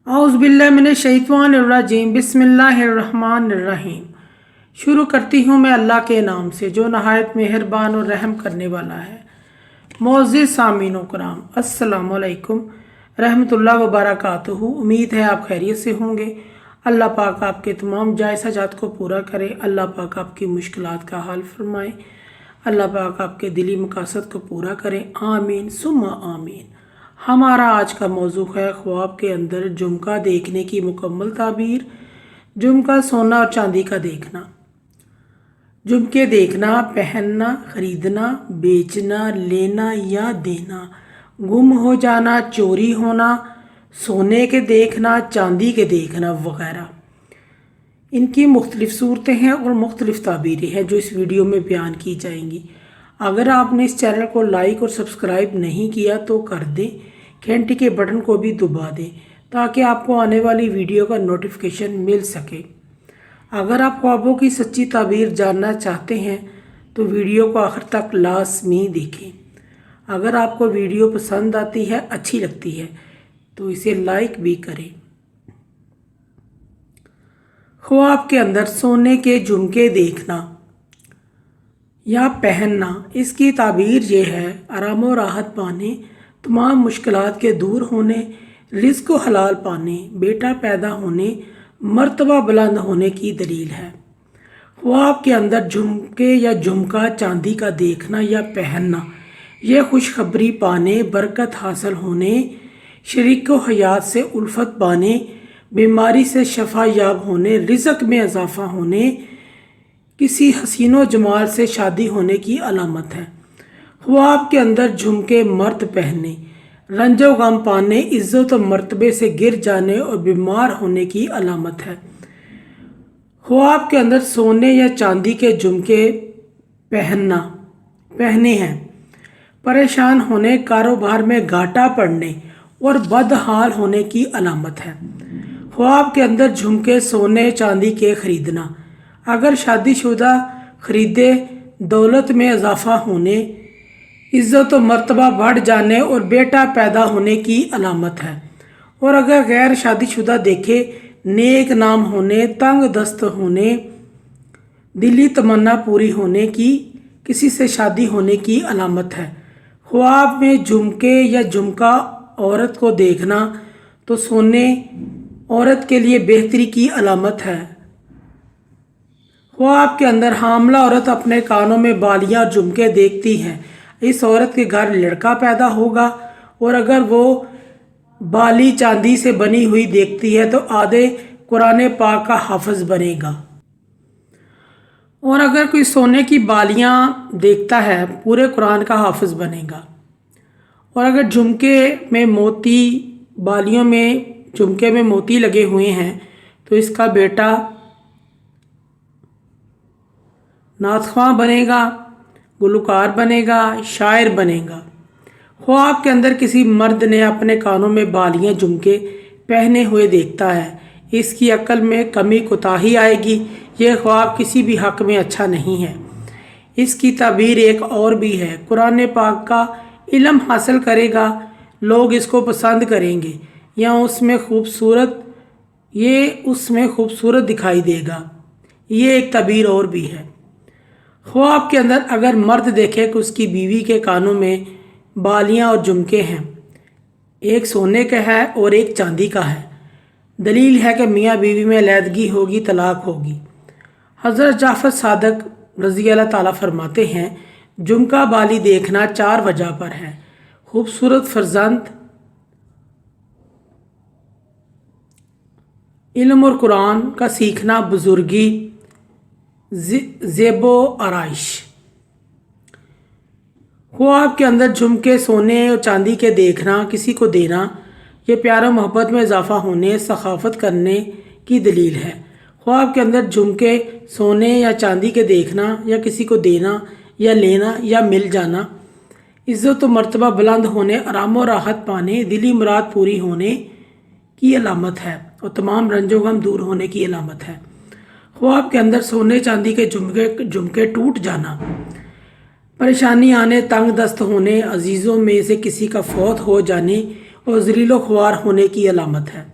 औज़ुबिल्लाहिमिनश्शैतानिर्रजीम बिस्मिल्लाहिर्रहमानिर्रहीम। शुरू करती हूँ मैं अल्लाह के नाम से जो नहायत मेहरबान और रहम करने वाला है। मोअज़्ज़िज़ सामीन व कराम, अस्सलामु अलैकुम रहमतुल्लाह व बरकातुहू। उम्मीद है आप खैरियत से होंगे। अल्लाह पाक आपके तमाम जायज़ हाजात को पूरा करे। अल्लाह पाक आपकी मुश्किलात का हल फरमाए। अल्लाह पाक आपके दिली मकासद को पूरा करे। आमीन सुम्मा आमीन। हमारा आज का मौजू है ख्वाब के अंदर झुमका देखने की मुकम्मल ताबीर। झुमका सोना और चांदी का देखना। झुमके देखना, पहनना, खरीदना, बेचना, लेना या देना, गुम हो जाना, चोरी होना, सोने के देखना, चांदी के देखना वगैरह। इनकी मुख्तलिफ़ सूरतें हैं और मुख्तलिफ़ ताबीरें हैं जो इस वीडियो में बयान की जाएंगी। अगर आपने इस चैनल को लाइक और सब्सक्राइब नहीं किया तो कर दें, घंटी के बटन को भी दबा दें ताकि आपको आने वाली वीडियो का नोटिफिकेशन मिल सके। अगर आप ख्वाबों की सच्ची ताबीर जानना चाहते हैं तो वीडियो को आखिर तक लाजमी देखें। अगर आपको वीडियो पसंद आती है, अच्छी लगती है तो इसे लाइक भी करें। ख्वाब के अंदर सोने के झुमके देखना या पहनना, इसकी ताबीर ये है आराम और राहत पाने, तमाम मुश्किलात के दूर होने, रिज़्क़ हलाल पाने, बेटा पैदा होने, मर्तबा बुलंद होने की दलील है। ख्वाब के अंदर झुमके या झुमका चांदी का देखना या पहनना यह खुशखबरी पाने, बरकत हासिल होने, शरीक हयात से उल्फत पाने, बीमारी से शफा याब होने, रिज़्क़ में इजाफ़ा होने, किसी हसीनो जमाल से शादी होने की अलामत है। ख्वाब के अंदर झुमके मर्द पहनने रंजो गम पाने, इज़्ज़त और मर्तबे से गिर जाने और बीमार होने की अलामत है। ख्वाब के अंदर सोने या चांदी के झुमके पहने हैं, परेशान होने, कारोबार में घाटा पड़ने और बदहाल होने की अलामत है। ख्वाब के अंदर झुमके सोने चांदी के खरीदना, अगर शादीशुदा खरीदे, दौलत में इजाफ़ा होने, इज़्ज़त और मर्तबा बढ़ जाने और बेटा पैदा होने की अलामत है। और अगर गैर शादीशुदा देखे, नेक नाम होने, तंग दस्त होने, दिली तमन्ना पूरी होने की, किसी से शादी होने की अलामत है। ख्वाब में झुमके या झुमका औरत को देखना तो सोने औरत के लिए बेहतरी की अलामत है। ख्वाब के अंदर हामला औरत अपने कानों में बालियां और झुमके देखती है, इस औरत के घर लड़का पैदा होगा। और अगर वो बाली चांदी से बनी हुई देखती है तो आधे कुरान पाक का हाफिज बनेगा। और अगर कोई सोने की बालियां देखता है, पूरे कुरान का हाफिज बनेगा। और अगर झुमके में मोती लगे हुए हैं तो इसका बेटा नातख्वां बनेगा, गुलकार बनेगा, शायर बनेगा। ख्वाब के अंदर किसी मर्द ने अपने कानों में बालियां झुमके पहने हुए देखता है, इसकी अक्ल में कमी कोताही आएगी। यह ख्वाब किसी भी हक में अच्छा नहीं है। इसकी ताबीर एक और भी है, कुरान पाक का इल्म हासिल करेगा, लोग इसको पसंद करेंगे या उसमें खूबसूरत दिखाई देगा। ये एक ताबीर और भी है। ख्वाब के अंदर अगर मर्द देखे कि उसकी बीवी के कानों में बालियां और झुमके हैं, एक सोने का है और एक चांदी का है, दलील है कि मियाँ बीवी में अलहदगी होगी, तलाक होगी। हज़रत जाफ़र सादक रज़ी अल्लाह ताला फरमाते हैं, झुमका बाली देखना 4 वजह पर है। खूबसूरत फर्जंद, इल्म और कुरान का सीखना, बुजुर्गी, ज़ेबो आराइश। ख्वाब के अंदर झुमके सोने और चांदी के देखना, किसी को देना, ये प्यार मोहब्बत में इजाफ़ा होने, सखाफ़त करने की दलील है। ख्वाब के अंदर झुमके सोने या चांदी के देखना या किसी को देना या लेना या मिल जाना, इज़्ज़त और मर्तबा बुलंद होने, आराम और राहत पाने, दिली मुराद पूरी होने की अलामत है और तमाम रंजो गम दूर होने की अलामत है। ख्वाब के अंदर सोने चांदी के झुमके टूट जाना, परेशानी आने, तंग दस्त होने, अजीज़ों में से किसी का फौत हो जाने और ज़लीलो ख्वार होने की अलामत है।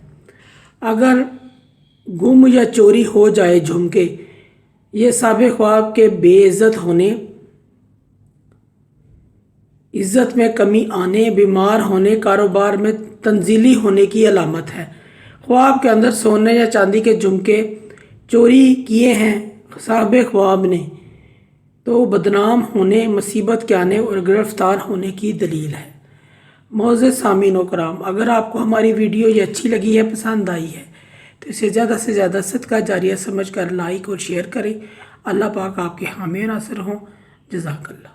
اگر گم یا چوری ہو جائے جھمکے، یہ صاحب خواب کے بے عزت ہونے، عزت میں کمی آنے، بیمار ہونے، کاروبار میں تنزلی ہونے کی علامت ہے۔ خواب کے اندر سونے یا چاندی کے جھمکے چوری کیے ہیں صاحب خواب نے تو بدنام ہونے، مصیبت کے آنے اور گرفتار ہونے کی دلیل ہے۔ معزز سامعین و کرام، اگر آپ کو ہماری ویڈیو یہ اچھی لگی ہے، پسند آئی ہے تو اسے زیادہ سے زیادہ صدقہ جاریہ سمجھ کر لائک اور شیئر کریں۔ اللہ پاک آپ کے حامی و ناصر ہوں۔ جزاک اللہ۔